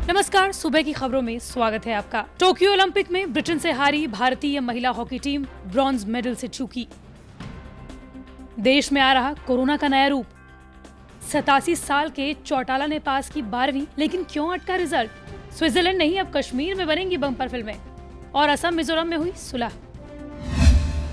नमस्कार, सुबह की खबरों में स्वागत है आपका। टोक्यो ओलंपिक में ब्रिटेन से हारी भारतीय महिला हॉकी टीम ब्रॉन्ज मेडल से चूकी। देश में आ रहा कोरोना का नया रूप। 87 साल के चौटाला ने पास की 12वीं, लेकिन क्यों अटका रिजल्ट? स्विट्जरलैंड नहीं, अब कश्मीर में बनेंगी बम्पर फिल्में। और असम मिजोरम में हुई सुलह।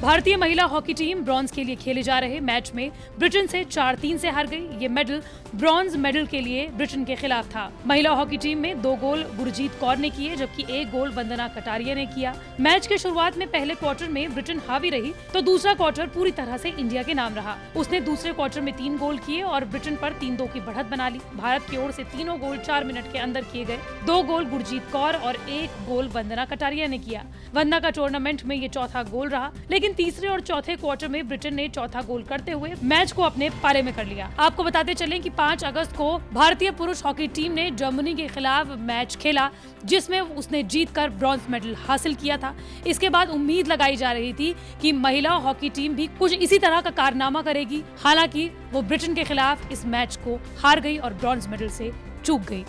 भारतीय महिला हॉकी टीम ब्रॉन्ज के लिए खेले जा रहे मैच में ब्रिटेन से 4-3 से हार गई। ये मेडल ब्रॉन्ज मेडल के लिए ब्रिटेन के खिलाफ था। महिला हॉकी टीम में 2 गोल गुरजीत कौर ने किए, जबकि 1 गोल वंदना कटारिया ने किया। मैच के शुरुआत में पहले क्वार्टर में ब्रिटेन हावी रही, तो दूसरा क्वार्टर पूरी तरह से इंडिया के नाम रहा। उसने दूसरे क्वार्टर में 3 गोल किए और ब्रिटेन पर 3-2 की बढ़त बना ली। भारत की ओर से तीनों गोल 4 मिनट के अंदर किए गए। 2 गोल गुरजीत कौर और 1 गोल वंदना कटारिया ने किया। वंदना का टूर्नामेंट में ये चौथा गोल रहा, लेकिन तीसरे और चौथे क्वार्टर में ब्रिटेन ने चौथा गोल करते हुए मैच को अपने पाले में कर लिया। आपको बताते चलें कि 5 अगस्त को भारतीय पुरुष हॉकी टीम ने जर्मनी के खिलाफ मैच खेला, जिसमें उसने जीतकर ब्रॉन्ज मेडल हासिल किया था। इसके बाद उम्मीद लगाई जा रही थी कि महिला हॉकी टीम भी कुछ इसी तरह का कारनामा करेगी। हालांकि वो ब्रिटेन के खिलाफ इस मैच को हार गई और ब्रॉन्ज मेडल से चूक गई।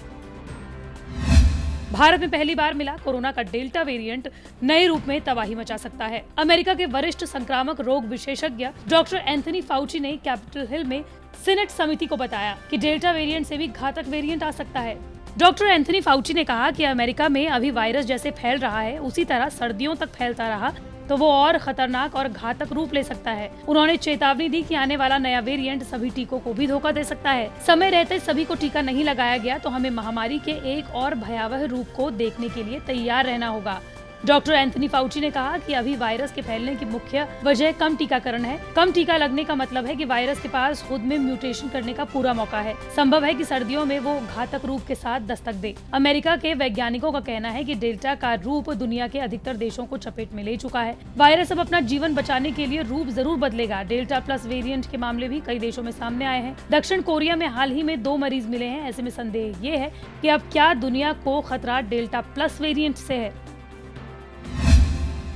भारत में पहली बार मिला कोरोना का डेल्टा वेरिएंट नए रूप में तबाही मचा सकता है। अमेरिका के वरिष्ठ संक्रामक रोग विशेषज्ञ डॉक्टर एंथनी फाउची ने कैपिटल हिल में सीनेट समिति को बताया कि डेल्टा वेरिएंट से भी घातक वेरिएंट आ सकता है। डॉक्टर एंथनी फाउची ने कहा कि अमेरिका में अभी वायरस जैसे फैल रहा है, उसी तरह सर्दियों तक फैलता रहा तो वो और खतरनाक और घातक रूप ले सकता है। उन्होंने चेतावनी दी कि आने वाला नया वेरिएंट सभी टीकों को भी धोखा दे सकता है। समय रहते सभी को टीका नहीं लगाया गया तो हमें महामारी के एक और भयावह रूप को देखने के लिए तैयार रहना होगा। डॉक्टर एंथनी फाउची ने कहा कि अभी वायरस के फैलने की मुख्य वजह कम टीकाकरण है। कम टीका लगने का मतलब है कि वायरस के पास खुद में म्यूटेशन करने का पूरा मौका है। संभव है कि सर्दियों में वो घातक रूप के साथ दस्तक दे। अमेरिका के वैज्ञानिकों का कहना है कि डेल्टा का रूप दुनिया के अधिकतर देशों को चपेट में ले चुका है। वायरस अब अपना जीवन बचाने के लिए रूप जरूर बदलेगा। डेल्टा प्लस वेरिएंट के मामले भी कई देशों में सामने आए हैं। दक्षिण कोरिया में हाल ही में 2 मरीज मिले हैं। ऐसे में संदेह ये है कि अब क्या दुनिया को खतरा डेल्टा प्लस वेरिएंट से है।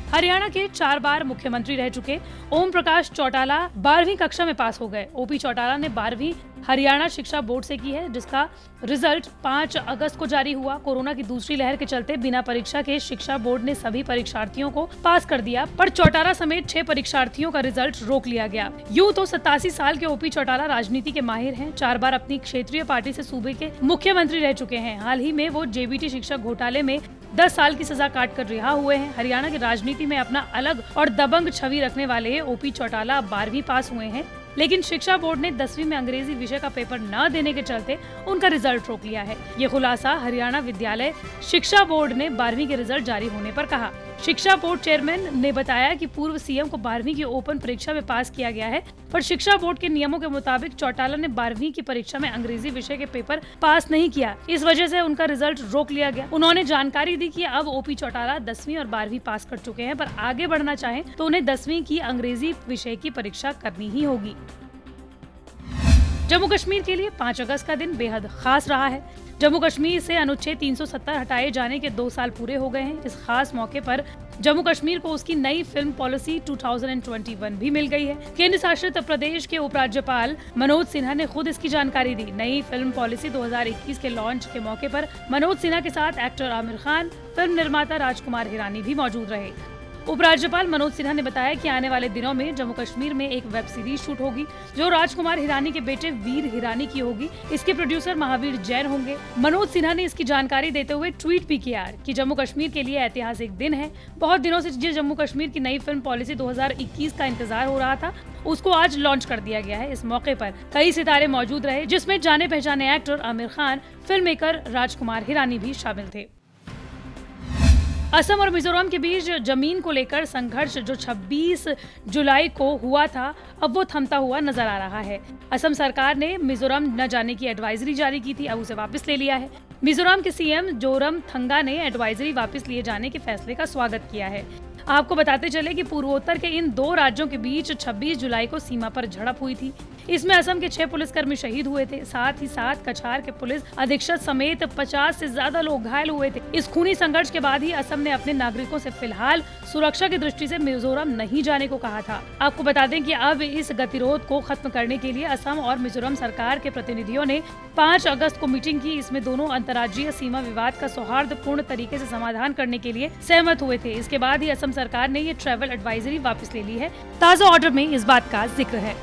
हरियाणा के 4 बार मुख्यमंत्री रह चुके ओम प्रकाश चौटाला 12वीं कक्षा में पास हो गए। ओपी चौटाला ने 12वीं हरियाणा शिक्षा बोर्ड से की है, जिसका रिजल्ट 5 अगस्त को जारी हुआ। कोरोना की दूसरी लहर के चलते बिना परीक्षा के शिक्षा बोर्ड ने सभी परीक्षार्थियों को पास कर दिया, पर चौटाला समेत 6 परीक्षार्थियों का रिजल्ट रोक लिया गया। यूं तो 87 साल के ओपी चौटाला राजनीति के माहिर हैं। 4 बार अपनी क्षेत्रीय पार्टी से सूबे के मुख्यमंत्री रह चुके हैं। हाल ही में वो जेबीटी शिक्षक घोटाले में 10 साल की सजा काटकर रिहा हुए हैं। हरियाणा की राजनीति में अपना अलग और दबंग छवि रखने वाले ओपी चौटाला 12वीं पास हुए हैं, लेकिन शिक्षा बोर्ड ने 10वीं में अंग्रेजी विषय का पेपर न देने के चलते उनका रिजल्ट रोक लिया है। ये खुलासा हरियाणा विद्यालय शिक्षा बोर्ड ने 12वीं के रिजल्ट जारी होने पर कहा। शिक्षा बोर्ड चेयरमैन ने बताया कि पूर्व सीएम को 12वीं की ओपन परीक्षा में पास किया गया है, पर शिक्षा बोर्ड के नियमों के मुताबिक चौटाला ने 12वीं की परीक्षा में अंग्रेजी विषय के पेपर पास नहीं किया। इस वजह से उनका रिजल्ट रोक लिया गया। उन्होंने जानकारी दी कि अब ओपी चौटाला 10वीं और 12वीं पास कर चुके हैं, पर आगे बढ़ना चाहें तो उन्हें 10वीं की अंग्रेजी विषय की परीक्षा करनी ही होगी। जम्मू कश्मीर के लिए 5 अगस्त का दिन बेहद खास रहा है। जम्मू कश्मीर से अनुच्छेद 370 हटाए जाने के 2 साल पूरे हो गए हैं। इस खास मौके पर जम्मू कश्मीर को उसकी नई फिल्म पॉलिसी 2021 भी मिल गई है। केंद्र शासित प्रदेश के उपराज्यपाल मनोज सिन्हा ने खुद इसकी जानकारी दी। नई फिल्म पॉलिसी 2021 के लॉन्च के मौके पर मनोज सिन्हा के साथ एक्टर आमिर खान, फिल्म निर्माता राजकुमार हिरानी भी मौजूद रहे। उपराज्यपाल मनोज सिन्हा ने बताया कि आने वाले दिनों में जम्मू कश्मीर में एक वेब सीरीज शूट होगी, जो राजकुमार हिरानी के बेटे वीर हिरानी की होगी। इसके प्रोड्यूसर महावीर जैन होंगे। मनोज सिन्हा ने इसकी जानकारी देते हुए ट्वीट भी किया कि जम्मू कश्मीर के लिए ऐतिहासिक दिन है। बहुत दिनों से जिस जम्मू कश्मीर की नई फिल्म पॉलिसी 2021 का इंतजार हो रहा था, उसको आज लॉन्च कर दिया गया है। इस मौके पर कई सितारे मौजूद रहे, जिसमें जाने पहचाने actor Aamir Khan, film maker Rajkumar Hirani भी शामिल थे। असम और मिजोरम के बीच जमीन को लेकर संघर्ष जो 26 जुलाई को हुआ था, अब वो थमता हुआ नजर आ रहा है। असम सरकार ने मिजोरम न जाने की एडवाइजरी जारी की थी, अब उसे वापस ले लिया है। मिजोरम के सीएम जोरमथंगा ने एडवाइजरी वापस लिए जाने के फैसले का स्वागत किया है। आपको बताते चले कि पूर्वोत्तर के इन 2 राज्यों के बीच 26 जुलाई को सीमा पर झड़प हुई थी। इसमें असम के 6 पुलिसकर्मी शहीद हुए थे। साथ ही साथ कछार के पुलिस अधीक्षक समेत 50 से ज्यादा लोग घायल हुए थे। इस खूनी संघर्ष के बाद ही असम ने अपने नागरिकों से फिलहाल सुरक्षा की दृष्टि से मिजोरम नहीं जाने को कहा था। आपको बता दें कि अब इस गतिरोध को खत्म करने के लिए असम और मिजोरम सरकार के प्रतिनिधियों ने 5 अगस्त को मीटिंग की। इसमें दोनों अंतर्राज्यीय सीमा विवाद का सौहार्दपूर्ण तरीके से समाधान करने के लिए सहमत हुए थे। इसके बाद ही असम सरकार ने ये ट्रैवल एडवाइजरी वापस ले ली है। ताज़ा ऑर्डर में इस बात का जिक्र है।